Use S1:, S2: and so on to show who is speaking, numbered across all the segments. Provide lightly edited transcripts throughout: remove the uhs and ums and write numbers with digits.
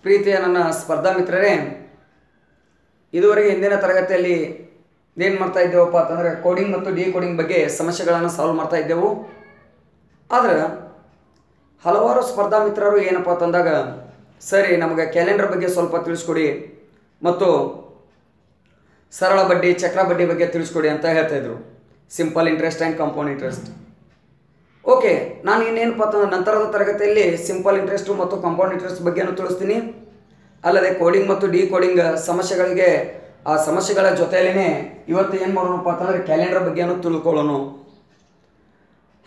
S1: ಪ್ರೀತಿಯ ನನ್ನ ಸ್ಪರ್ಧಾ ಮಿತ್ರರೇ, ಇದುವರೆಗೆ ಹಿಂದಿನ ತರಗತಿಯಲ್ಲಿ ಏನು ಮಾಡ್ತಾ ಇದ್ದೇವಪ್ಪ ಅಂತಂದರೆ ಕೋಡಿಂಗ್ ಮತ್ತು ಡಿಕೋಡಿಂಗ್ ಬಗ್ಗೆ ಸಮಸ್ಯೆಗಳನ್ನು ಸಾಲ್ವ್ ಮಾಡ್ತಾ ಇದ್ದೆವು. ಆದರೆ ಹಲವಾರು ಸ್ಪರ್ಧಾ ಮಿತ್ರರು ಏನಪ್ಪ ಅಂತಂದಾಗ, ಸರಿ ನಮಗೆ ಕ್ಯಾಲೆಂಡರ್ ಬಗ್ಗೆ ಸ್ವಲ್ಪ ತಿಳಿಸ್ಕೊಡಿ ಮತ್ತು ಸರಳ ಬಡ್ಡಿ ಚಕ್ರ ಬಡ್ಡಿ ಬಗ್ಗೆ ತಿಳಿಸ್ಕೊಡಿ ಅಂತ ಹೇಳ್ತಾಯಿದ್ರು. Simple interest and compound interest. Okay, ನಾನು ಇನ್ನೇನಪ್ಪ ಅಂತಂದ್ರೆ ನಂತರದ ತರಗತಿಯಲ್ಲಿ ಸಿಂಪಲ್ ಇಂಟ್ರೆಸ್ಟು ಮತ್ತು ಕಾಂಪೌಂಡ್ ಇಂಟ್ರೆಸ್ಟ್ ಬಗ್ಗೆನೂ ತಿಳಿಸ್ತೀನಿ. ಅಲ್ಲದೆ ಕೋಡಿಂಗ್ ಮತ್ತು ಡಿಕೋಡಿಂಗ್ ಸಮಸ್ಯೆಗಳಿಗೆ ಆ ಸಮಸ್ಯೆಗಳ ಜೊತೆಯಲ್ಲೇ ಇವತ್ತು ಏನು ಮಾಡೋಣಪ್ಪ ಅಂತಂದರೆ ಕ್ಯಾಲೆಂಡರ್ ಬಗ್ಗೆನೂ ತಿಳ್ಕೊಳ್ಳೋಣ.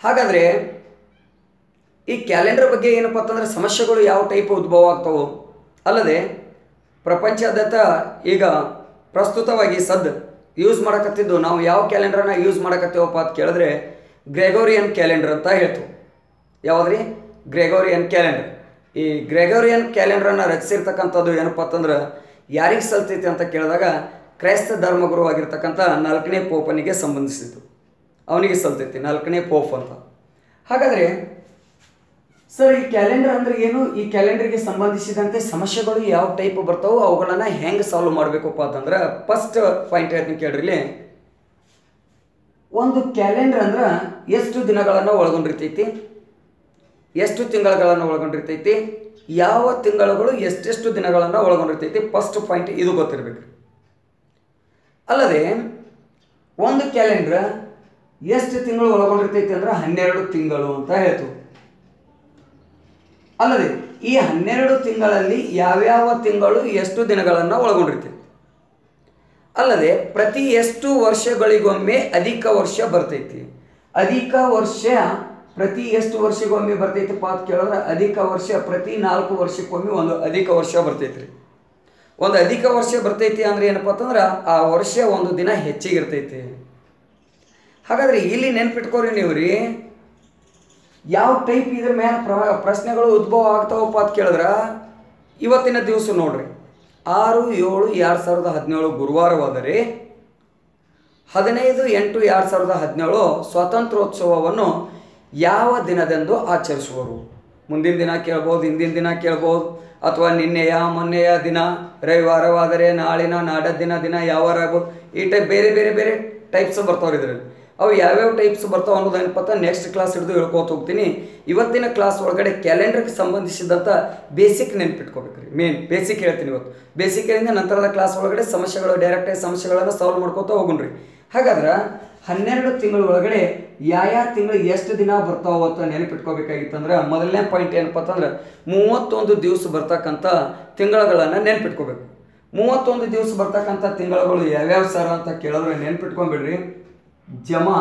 S1: ಹಾಗಾದರೆ ಈ ಕ್ಯಾಲೆಂಡರ್ ಬಗ್ಗೆ ಏನಪ್ಪ ಅಂತಂದರೆ ಸಮಸ್ಯೆಗಳು ಯಾವ ಟೈಪ್ ಉದ್ಭವ ಆಗ್ತವೋ, ಅಲ್ಲದೆ ಪ್ರಪಂಚಾದ್ಯಂತ ಈಗ ಪ್ರಸ್ತುತವಾಗಿ ಯೂಸ್ ಮಾಡಕತ್ತಿದ್ದು ನಾವು ಯಾವ ಕ್ಯಾಲೆಂಡರನ್ನ ಯೂಸ್ ಮಾಡಕತ್ತೀವಪ್ಪ ಅಂತ ಕೇಳಿದ್ರೆ ಗ್ರೆಗೋರಿಯನ್ ಕ್ಯಾಲೆಂಡರ್ ಅಂತ ಹೇಳ್ತೀವಿ. ಯಾವುದ್ರಿ? Gregorian calendar. ಈ ಗ್ರೆಗೋರಿಯನ್ ಕ್ಯಾಲೆಂಡರನ್ನು ರಚಿಸಿರ್ತಕ್ಕಂಥದ್ದು ಏನಪ್ಪ ಅಂತಂದ್ರೆ ಯಾರಿಗೆ ಸಲ್ತೈತಿ ಅಂತ ಕೇಳಿದಾಗ ಕ್ರೈಸ್ತ ಧರ್ಮಗುರು ಆಗಿರ್ತಕ್ಕಂಥ 4ನೇ ಪೋಪನಿಗೆ ಸಂಬಂಧಿಸಿತು. ಅವನಿಗೆ ಸಲ್ತೈತಿ 4ನೇ ಪೋಪ್ ಅಂತ. ಹಾಗಾದರೆ ಸರ್, ಈ ಕ್ಯಾಲೆಂಡರ್ ಅಂದರೆ ಏನು? ಈ ಕ್ಯಾಲೆಂಡರ್ಗೆ ಸಂಬಂಧಿಸಿದಂತೆ ಸಮಸ್ಯೆಗಳು ಯಾವ ಟೈಪ್ ಬರ್ತಾವೋ ಅವುಗಳನ್ನು ಹೆಂಗೆ ಸಾಲ್ವ್ ಮಾಡಬೇಕಪ್ಪ ಅಂತಂದ್ರೆ ಫಸ್ಟ್ ಪಾಯಿಂಟ್ ಹೇಳ್ತೀನಿ ಕೇಳ್ರಿ. ಒಂದು ಕ್ಯಾಲೆಂಡರ್ ಅಂದ್ರೆ ಎಷ್ಟು ದಿನಗಳನ್ನು ಒಳಗೊಂಡಿರ್ತೈತಿ, ಎಷ್ಟು ತಿಂಗಳುಗಳನ್ನು ಒಳಗೊಂಡಿರ್ತೈತಿ, ಯಾವ ತಿಂಗಳುಗಳು ಎಷ್ಟೆಷ್ಟು ದಿನಗಳನ್ನು ಒಳಗೊಂಡಿರ್ತೈತಿ, ಫಸ್ಟ್ ಪಾಯಿಂಟ್ ಇದು ಗೊತ್ತಿರಬೇಕು. ಅಲ್ಲದೆ ಒಂದು ಕ್ಯಾಲೆಂಡರ್ ಎಷ್ಟು ತಿಂಗಳು ಒಳಗೊಂಡಿರ್ತೈತಿ ಅಂದ್ರೆ 12 ತಿಂಗಳು ಅಂತ ಹೇಳ್ತು. ಅಲ್ಲದೆ ಈ 12 ತಿಂಗಳಲ್ಲಿ ಯಾವ್ಯಾವ ತಿಂಗಳು ಎಷ್ಟು ದಿನಗಳನ್ನು ಒಳಗೊಂಡಿರ್ತೈತಿ. ಅಲ್ಲದೆ ಪ್ರತಿ ಎಷ್ಟು ವರ್ಷಗಳಿಗೊಮ್ಮೆ ಅಧಿಕ ವರ್ಷ ಬರ್ತೈತಿ. ಅಧಿಕ ವರ್ಷ ಪ್ರತಿ ಎಷ್ಟು ವರ್ಷಗೊಮ್ಮೆ ಬರ್ತೈತಪ್ಪ ಅಂತ ಕೇಳಿದ್ರೆ ಅಧಿಕ ವರ್ಷ ಪ್ರತಿ 4 ವರ್ಷಕ್ಕೊಮ್ಮೆ ಒಂದು ಅಧಿಕ ವರ್ಷ ಬರ್ತೈತಿ ರೀ. ಒಂದು ಅಧಿಕ ವರ್ಷ ಬರ್ತೈತಿ ಅಂದ್ರೆ ಏನಪ್ಪ ಅಂತಂದ್ರೆ ಆ ವರ್ಷ ಒಂದು ದಿನ ಹೆಚ್ಚಿಗೆ ಇರ್ತೈತಿ. ಹಾಗಾದ್ರೆ ಇಲ್ಲಿ ನೆನ್ಪಿಟ್ಕೋರಿ ನೀವು ರೀ, ಯಾವ ಟೈಪ್ ಇದ್ರ ಮೇಲೆ ಪ್ರಶ್ನೆಗಳು ಉದ್ಭವ ಆಗ್ತಾವಪ್ಪ ಅಂತ ಕೇಳಿದ್ರೆ ಇವತ್ತಿನ ದಿವಸ ನೋಡ್ರಿ 6/7/2017 ಗುರುವಾರವಾದರೆ 15/8/2017 ಸ್ವಾತಂತ್ರ್ಯೋತ್ಸವವನ್ನು ಯಾವ ದಿನದಂದು ಆಚರಿಸುವರು? ಮುಂದಿನ ದಿನ ಕೇಳ್ಬೋದು, ಹಿಂದಿನ ದಿನ ಕೇಳ್ಬೋದು, ಅಥವಾ ನಿನ್ನೆಯ ಮೊನ್ನೆಯ ದಿನ, ರವಿವಾರವಾದರೆ ನಾಳಿನ ನಾಡದ್ದಿನ ದಿನ ಯಾವಾರ ಆಗ್ಬೋದು. ಈ ಟೈಪ್ ಬೇರೆ ಬೇರೆ ಬೇರೆ ಟೈಪ್ಸ್ ಬರ್ತಾವ್ರಿ ಇದ್ರಲ್ಲಿ. ಅವು ಯಾವ್ಯಾವ ಟೈಪ್ಸ್ ಬರ್ತಾವೆ ಅನ್ನೋದು ಏನಪ್ಪ ನೆಕ್ಸ್ಟ್ ಕ್ಲಾಸ್ ಹಿಡಿದು ಹೇಳ್ಕೊತ ಹೋಗ್ತೀನಿ. ಇವತ್ತಿನ ಕ್ಲಾಸ್ ಒಳಗಡೆ ಕ್ಯಾಲೆಂಡರ್ಗೆ ಸಂಬಂಧಿಸಿದಂಥ ಬೇಸಿಕ್ ನೆನ್ಪಿಟ್ಕೋಬೇಕು ರೀ. ಮೇನ್ ಬೇಸಿಕ್ ಹೇಳ್ತೀನಿ ಇವತ್ತು. ಬೇಸಿಕ್ ಹೇಳಿಂದ ನಂತರದ ಕ್ಲಾಸ್ ಒಳಗಡೆ ಸಮಸ್ಯೆಗಳು ಡೈರೆಕ್ಟಾಗಿ ಸಮಸ್ಯೆಗಳನ್ನು ಸಾಲ್ವ್ ಮಾಡ್ಕೋತಾ ಹೋಗೋಣ್ರಿ. ಹಾಗಾದ್ರೆ 12 ತಿಂಗಳ ಒಳಗಡೆ ಯಾವ ತಿಂಗಳು ಎಷ್ಟು ದಿನ ಬರ್ತಾವ ಅಂತ ನೆನಪಿಟ್ಕೋಬೇಕಾಗಿತ್ತಂದ್ರೆ ಮೊದಲನೇ ಪಾಯಿಂಟ್ ಏನಪ್ಪ ಅಂತಂದ್ರೆ 31 ದಿವಸ ಬರ್ತಕ್ಕಂಥ ತಿಂಗಳುಗಳನ್ನು ನೆನ್ಪಿಟ್ಕೋಬೇಕು. 31 ದಿವಸ ಬರ್ತಕ್ಕಂಥ ತಿಂಗಳುಗಳು ಯಾವ್ಯಾವ ಸರ್ ಅಂತ ಕೇಳಿದ್ರೆ ನೆನ್ಪಿಟ್ಕೊಂಡ್ಬಿಡ್ರಿ. ಜಮಾ,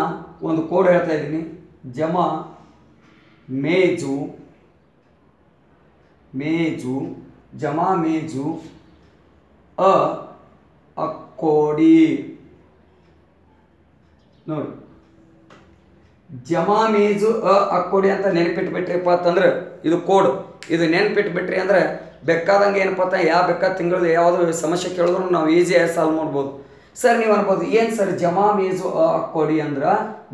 S1: ಒಂದು ಕೋಡ್ ಹೇಳ್ತಾ ಇದ್ದೀನಿ, ಜಮಾ ಮೇಜು ಜಮಾ ಮೇಜು ಅಕ್ಕೋಡಿ. ನೋಡಿ, ಜಮಾ ಮೇಜು ಅಕ್ಕೋಡಿ ಅಂತ ನೆನಪಿಟ್ಬಿಟ್ರಿಪ್ಪ ಅಂತಂದ್ರೆ ಇದು ಕೋಡ್. ಇದು ನೆನಪಿಟ್ಬಿಟ್ರಿ ಅಂದ್ರೆ ಬೇಕಾದಂಗೆ ಏನಪ್ಪ ಅಂತ ಯಾವ ಬೇಕಾದ ತಿಂಗಳು ಯಾವುದು ಸಮಸ್ಯೆ ಕೇಳಿದ್ರು ನಾವು ಈಸಿಯಾಗಿ ಸಾಲ್ವ್ ಮಾಡ್ಬೋದು. ಸರ್ ನೀವು ಅನ್ಬೋದು, ಏನು ಸರ್ ಜಮಾ ಮೇಜು ಅಕ್ಕೋಡಿ ಅಂದ್ರೆ?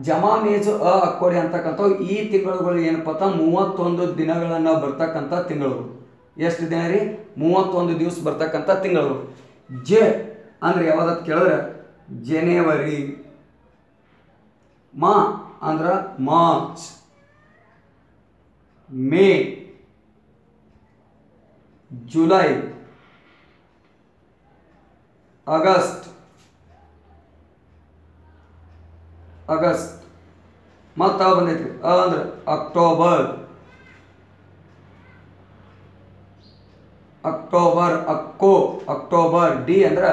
S1: ಜಮಾ ಮೇಜು ಅಕ್ಕೋಡಿ ಅಂತಕ್ಕಂಥ ಈ ತಿಂಗಳುಗಳು ಏನಪ್ಪ ಅಂತ 31 ದಿನಗಳನ್ನು ಬರ್ತಕ್ಕಂಥ ತಿಂಗಳುಗಳು. ಎಷ್ಟು ದಿನ ರೀ? 31 ದಿವಸ ಬರ್ತಕ್ಕಂಥ ತಿಂಗಳುಗಳು. ಅಂದ್ರೆ ಯಾವ್ದತ್ ಕೇಳಿದ್ರೆ ಜನವರಿ, ಮಾ ಅಂದ್ರೆ ಮಾರ್ಚ್, ಮೇ, ಜುಲೈ, ಆಗಸ್ಟ್ ಮತ್ತು ಬಂದೈತಿ ಅಂದ್ರೆ ಅಕ್ಟೋಬರ್, ಅಕ್ಟೋಬರ್, ಡಿ ಅಂದ್ರೆ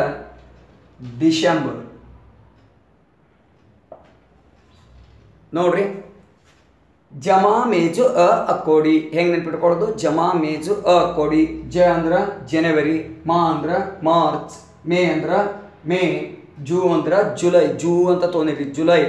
S1: ಡಿಸೆಂಬರ್. ನೋಡ್ರಿ, ಜಮಾ ಮೇಜು ಅಕ್ಕೋಡಿ ಹೆಂಗೆ ನೆನ್ಪಿಟ್ಕೊಳ್ಳೋದು? ಜಮಾ ಮೇಜು ಅಕ್ಕೋಡಿ. ಜ ಅಂದ್ರೆ ಜನವರಿ, ಮಾ ಅಂದ್ರೆ ಮಾರ್ಚ್, ಮೇ ಅಂದ್ರೆ ಮೇ, ಜೂ ಅಂದ್ರೆ ಜುಲೈ, ಜೂ ಅಂತ ತೊಗೊಂಡಿರಿ ಜುಲೈ,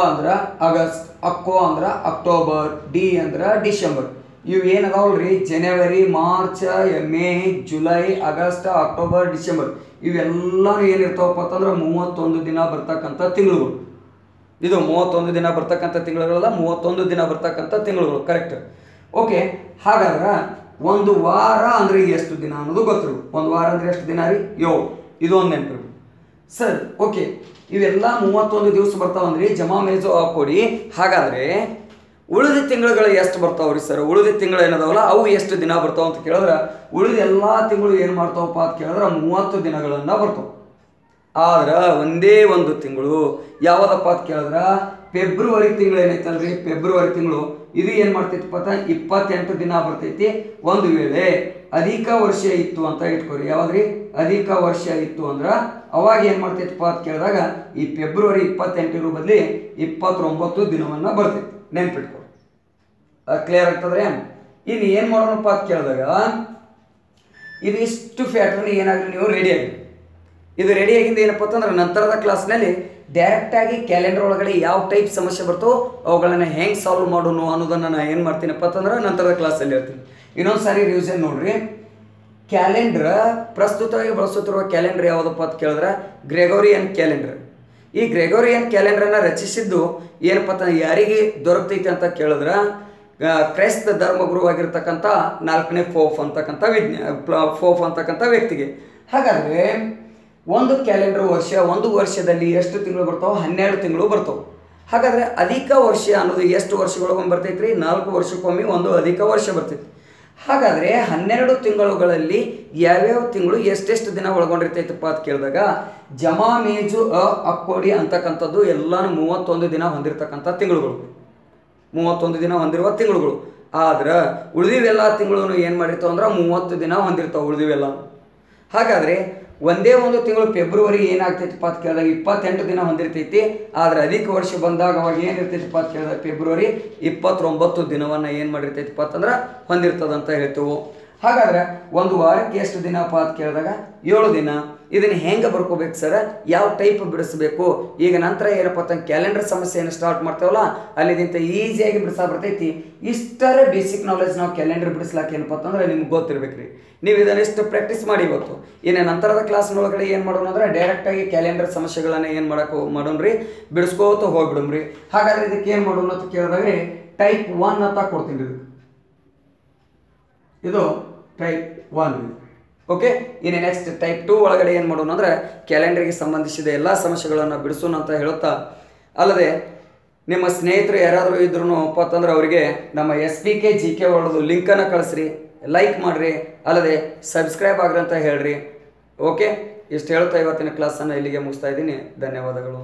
S1: ಅಂದ್ರೆ ಆಗಸ್ಟ್, ಅಕ್ಕೋ ಅಂದ್ರೆ ಅಕ್ಟೋಬರ್, ಡಿ ಅಂದ್ರೆ ಡಿಸೆಂಬರ್. ಇವು ಏನದಾವಲ್ರಿ, ಜನವರಿ, March, May, July, August, October, December ಇವೆಲ್ಲನೂ ಏನಿರ್ತಾವಪ್ಪ ಅಂತಂದ್ರೆ 31 ದಿನ ಬರ್ತಕ್ಕಂಥ ತಿಂಗಳುಗಳು. ಇದು 31 ದಿನ ಬರ್ತಕ್ಕಂಥ ತಿಂಗಳುಗಳಲ್ಲ, 31 ದಿನ ಬರ್ತಕ್ಕಂಥ ತಿಂಗಳುಗಳು. ಕರೆಕ್ಟ್. ಓಕೆ, ಹಾಗಾದ್ರೆ ಒಂದು ವಾರ ಅಂದರೆ ಎಷ್ಟು ದಿನ ಅನ್ನೋದು ಗೊತ್ತಿರು. ಒಂದು ವಾರ ಅಂದರೆ ಎಷ್ಟು ದಿನ ರೀ? 7. ಇದು ಒಂದು ನೆನಪಿರು ಸರ್. ಓಕೆ, ಇವೆಲ್ಲ 31 ದಿವಸ ಬರ್ತಾವಂದ್ರಿ ಜಮಾ ಮೇಜು ಕೊಡಿ. ಹಾಗಾದರೆ ಉಳಿದ ತಿಂಗಳುಗಳು ಎಷ್ಟು ಬರ್ತಾವ್ರಿ ಸರ್? ಉಳಿದ ತಿಂಗಳು ಏನದಾವಲ್ಲ ಅವು ಎಷ್ಟು ದಿನ ಬರ್ತಾವ ಅಂತ ಕೇಳಿದ್ರೆ, ಉಳಿದ ಎಲ್ಲ ತಿಂಗಳು ಏನು ಮಾಡ್ತಾವಪ್ಪ ಅಂತ ಕೇಳಿದ್ರೆ 30 ದಿನಗಳನ್ನು ಬರ್ತಾವೆ. ಆದ್ರೆ ಒಂದೇ ಒಂದು ತಿಂಗಳು ಯಾವುದಪ್ಪ ಅಂತ ಕೇಳಿದ್ರೆ ಫೆಬ್ರವರಿ ತಿಂಗಳು ಏನೈತಲ್ರಿ, ಫೆಬ್ರವರಿ ತಿಂಗಳು ಇದು ಏನು ಮಾಡ್ತೈತಿಪ್ಪ ಅಂತ 28 ದಿನ ಬರ್ತೈತಿ. ಒಂದು ವೇಳೆ ಅಧಿಕ ವರ್ಷ ಇತ್ತು ಅಂತ ಇಟ್ಕೊರಿ. ಯಾವ್ದ್ರಿ? ಅಧಿಕ ವರ್ಷ ಇತ್ತು ಅಂದ್ರೆ ಅವಾಗ ಏನು ಮಾಡ್ತೈತಿಪ್ಪ ಅಂತ ಕೇಳಿದಾಗ ಈ ಫೆಬ್ರವರಿ 28 ಬದಲಿ 29 ದಿನವನ್ನು ಬರ್ತೈತಿ. ನೆನ್ಪಿಟ್ಕೊರಿ. ಕ್ಲಿಯರ್ ಆಗ್ತದ್ರೆ? ಇನ್ನು ಏನು ಮಾಡೋಣಪ್ಪ ಅಂತ ಕೇಳಿದಾಗ ಇದು ಇಷ್ಟು ಪ್ಯಾಟರ್ನ್ ಏನಾಗಲಿ ನೀವು ರೆಡಿ ಆಗಿ. ಇದು ರೆಡಿ ಆಗಿಂದ ಏನಪ್ಪ ಅಂತಂದ್ರೆ ನಂತರದ ಕ್ಲಾಸ್ನಲ್ಲಿ ಡೈರೆಕ್ಟಾಗಿ ಕ್ಯಾಲೆಂಡರ್ ಒಳಗಡೆ ಯಾವ ಟೈಪ್ ಸಮಸ್ಯೆ ಬರ್ತೋ ಅವುಗಳನ್ನು ಹೆಂಗೆ ಸಾಲ್ವ್ ಮಾಡೋಣ ಅನ್ನೋದನ್ನು ನಾನು ಏನು ಮಾಡ್ತೀನಪ್ಪ ಅಂತಂದ್ರೆ ನಂತರದ ಕ್ಲಾಸಲ್ಲಿ ಹೇಳ್ತೀನಿ. ಇನ್ನೊಂದು ಸಾರಿ ರಿವಿಷನ್ ನೋಡ್ರಿ. ಕ್ಯಾಲೆಂಡ್ರ್ ಪ್ರಸ್ತುತವಾಗಿ ಬಳಸುತ್ತಿರುವ ಕ್ಯಾಲೆಂಡರ್ ಯಾವುದಪ್ಪ ಅಂತ ಕೇಳಿದ್ರೆ ಗ್ರೆಗೋರಿಯನ್ ಕ್ಯಾಲೆಂಡರ್. ಈ ಗ್ರೆಗೋರಿಯನ್ ಕ್ಯಾಲೆಂಡರನ್ನು ರಚಿಸಿದ್ದು ಏನಪ್ಪ ಅಂತ ಯಾರಿಗೆ ದೊರಕ್ತೈತೆ ಅಂತ ಕೇಳಿದ್ರೆ ಕ್ರೈಸ್ತ ಧರ್ಮಗುರುವಾಗಿರ್ತಕ್ಕಂಥ 4ನೇ ಪೋಪ್ ಅಂತಕ್ಕಂಥ ವ್ಯಕ್ತಿಗೆ. ಹಾಗಾದರೆ ಒಂದು ಕ್ಯಾಲೆಂಡರ್ ವರ್ಷ, ಒಂದು ವರ್ಷದಲ್ಲಿ ಎಷ್ಟು ತಿಂಗಳು ಬರ್ತಾವೆ? 12 ತಿಂಗಳು ಬರ್ತಾವೆ. ಹಾಗಾದರೆ ಅಧಿಕ ವರ್ಷ ಅನ್ನೋದು ಎಷ್ಟು ವರ್ಷಗಳಿಗೊಮ್ಮೆ ಬರ್ತೈತೆ ರೀ? 4 ವರ್ಷಕ್ಕೊಮ್ಮೆ ಒಂದು ಅಧಿಕ ವರ್ಷ ಬರ್ತೈತಿ. ಹಾಗಾದರೆ 12 ತಿಂಗಳುಗಳಲ್ಲಿ ಯಾವ್ಯಾವ ತಿಂಗಳು ಎಷ್ಟೆಷ್ಟು ದಿನ ಒಳಗೊಂಡಿರ್ತೈತಪ್ಪ ಅಂತ ಕೇಳಿದಾಗ ಜಮಾ ಮೇಜು ಅಕ್ಕೋಡಿ ಅಂತಕ್ಕಂಥದ್ದು ಎಲ್ಲಾನು 31 ದಿನ ಹೊಂದಿರತಕ್ಕಂಥ ತಿಂಗಳುಗಳು, 31 ದಿನ ಹೊಂದಿರುವ ತಿಂಗಳುಗಳು. ಆದ್ರೆ ಉಳಿದಿವೆಲ್ಲ ತಿಂಗಳು ಏನು ಮಾಡಿರ್ತಾವೆ ಅಂದ್ರೆ 30 ದಿನ ಹೊಂದಿರ್ತಾವೆ ಉಳಿದಿವೆಲ್ಲ. ಹಾಗಾದರೆ ಒಂದೇ ಒಂದು ತಿಂಗಳು ಫೆಬ್ರವರಿ ಏನಾಗ್ತೈತಿಪ್ಪ ಅಂತ ಕೇಳಿದಾಗ 28 ದಿನ ಹೊಂದಿರ್ತೈತಿ. ಆದರೆ ಅಧಿಕ ವರ್ಷ ಬಂದಾಗ ಅವಾಗ ಏನಿರ್ತೈತಿಪ್ಪ ಅಂತ ಕೇಳಿದಾಗ ಫೆಬ್ರವರಿ 29 ದಿನವನ್ನು ಏನು ಮಾಡಿರ್ತೈತಿಪ್ಪ ಅಂತಂದ್ರೆ ಹೊಂದಿರ್ತದಂತ ಹೇಳ್ತೀವಿ. ಹಾಗಾದ್ರೆ ಒಂದು ವಾರಕ್ಕೆ ಎಷ್ಟು ದಿನಪ್ಪ ಅಂತ ಕೇಳಿದಾಗ 7 ದಿನ. ಇದನ್ನು ಹೆಂಗೆ ಬರ್ಕೋಬೇಕು ಸರ್? ಯಾವ ಟೈಪ್ ಬಿಡಿಸ್ಬೇಕು? ಈಗ ನಂತರ ಏನಪ್ಪ ಅಂತ ಕ್ಯಾಲೆಂಡರ್ ಸಮಸ್ಯೆಯನ್ನು ಸ್ಟಾರ್ಟ್ ಮಾಡ್ತೇವಲ್ಲ ಅಲ್ಲಿಗಿಂತ ಈಸಿಯಾಗಿ ಬಿಡಿಸ ಬರ್ತೈತಿ. ಇಷ್ಟರೇ ಬೇಸಿಕ್ ನಾಲೆಜ್ ನಾವು ಕ್ಯಾಲೆಂಡರ್ ಬಿಡಿಸ್ಲಾಕ ಏನಪ್ಪ ಅಂತಂದ್ರೆ ನಿಮ್ಗೆ ಗೊತ್ತಿರ್ಬೇಕು ರೀ. ನೀವು ಇದನ್ನಿಷ್ಟು ಪ್ರಾಕ್ಟೀಸ್ ಮಾಡಿ ಇವತ್ತು. ಇನ್ನು ನಂತರದ ಕ್ಲಾಸ್ನೊಳಗಡೆ ಏನು ಮಾಡೋಣ ಅಂದ್ರೆ ಡೈರೆಕ್ಟಾಗಿ ಕ್ಯಾಲೆಂಡರ್ ಸಮಸ್ಯೆಗಳನ್ನು ಏನು ಮಾಡೋಣ್ರಿ, ಬಿಡಿಸ್ಕೋತ ಹೋಗ್ಬಿಡಮ್ರಿ. ಹಾಗಾದ್ರೆ ಇದಕ್ಕೆ ಏನು ಮಾಡೋಣ ಅಂತ ಕೇಳಿದಾಗ ಟೈಪ್ 1 ಅಂತ ಕೊಡ್ತೀನಿ. ಇದು ಟೈಪ್ 1. ಓಕೆ, ಇನ್ನು ನೆಕ್ಸ್ಟ್ ಟೈಪ್ 2 ಒಳಗಡೆ ಏನು ಮಾಡೋಣ ಅಂದರೆ ಕ್ಯಾಲೆಂಡರ್ಗೆ ಸಂಬಂಧಿಸಿದ ಎಲ್ಲ ಸಮಸ್ಯೆಗಳನ್ನು ಬಿಡಿಸೋಣ ಅಂತ ಹೇಳುತ್ತಾ, ಅಲ್ಲದೆ ನಿಮ್ಮ ಸ್ನೇಹಿತರು ಯಾರಾದರೂ ಇದ್ರೂ ಅಂತಂದ್ರೆ ಅವರಿಗೆ ನಮ್ಮ SPK GK ವರ್ಲ್ಡ್ ಲಿಂಕನ್ನು ಕಳಿಸ್ರಿ, ಲೈಕ್ ಮಾಡಿರಿ, ಅಲ್ಲದೆ ಸಬ್ಸ್ಕ್ರೈಬ್ ಆಗ್ರಿ ಅಂತ ಹೇಳ್ರಿ. ಓಕೆ, ಇಷ್ಟು ಹೇಳ್ತಾ ಇವತ್ತಿನ ಕ್ಲಾಸನ್ನು ಇಲ್ಲಿಗೆ ಮುಗಿಸ್ತಾ ಇದ್ದೀನಿ. ಧನ್ಯವಾದಗಳು.